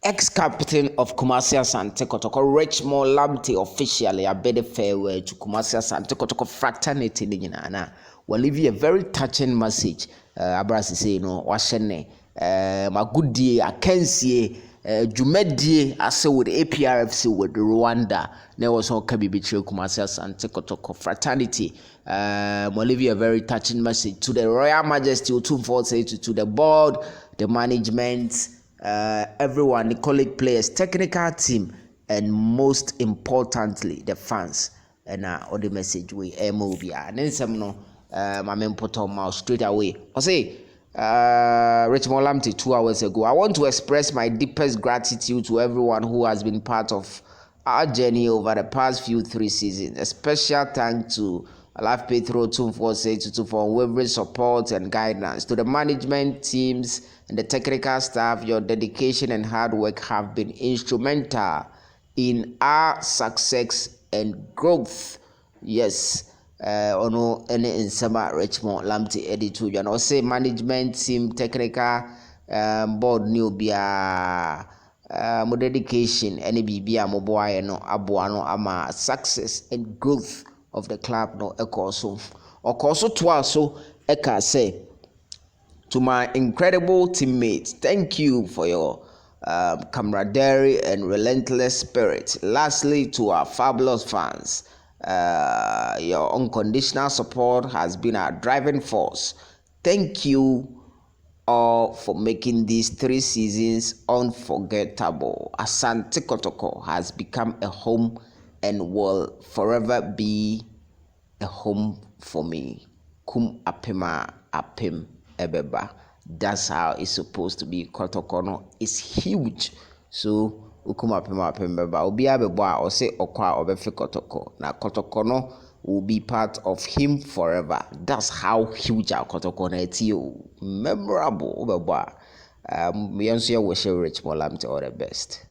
Ex-captain of Kumasi Asante Kotoko, Richmond Lamptey officially a bid farewell to Kumasi Asante Kotoko Fraternity. We'll leave you a very touching message. Abrasi say, you know, washene, my good dear, I can see, Jumedie, I say with APRFC with Rwanda. There was all can be betrayed Kumasi Asante Kotoko Fraternity. We'll leave you a very touching message to the Royal Majesty, to the board, the management. Everyone, the colleague players, technical team, and most importantly, the fans. And all the message we MOB. And then some no, my main put on mouth straight away. I say, Richmond Lamptey 2 hours ago. I want to express my deepest gratitude to everyone who has been part of our journey over the past few 3 seasons. A special thanks to Life Petro 246 for unwavering support and guidance. To the management teams and the technical staff, your dedication and hard work have been instrumental in our success and growth. Yes, ono any in summer Richmond Lamptey editor. You know, say management team, technical board new bia mo dedication any bibia mo boy no aboano ama success and growth of the club no ekoso twaso eka say to my incredible teammates, thank you for your camaraderie and relentless spirit. Lastly, to our fabulous fans, your unconditional support has been our driving force. Thank you all for making these 3 seasons unforgettable. Asante Kotoko has become a home and will forever be a home for me. Kum apema apem ebeba. That's how it's supposed to be. Kotoko is huge. So ukum apema apem ebeba. Obi abeba or say okwa obefe Kotoko. Na Kotoko will be part of him forever. That's how huge our Kotoko is. Memorable. We also wish Richmond Lamptey all the best.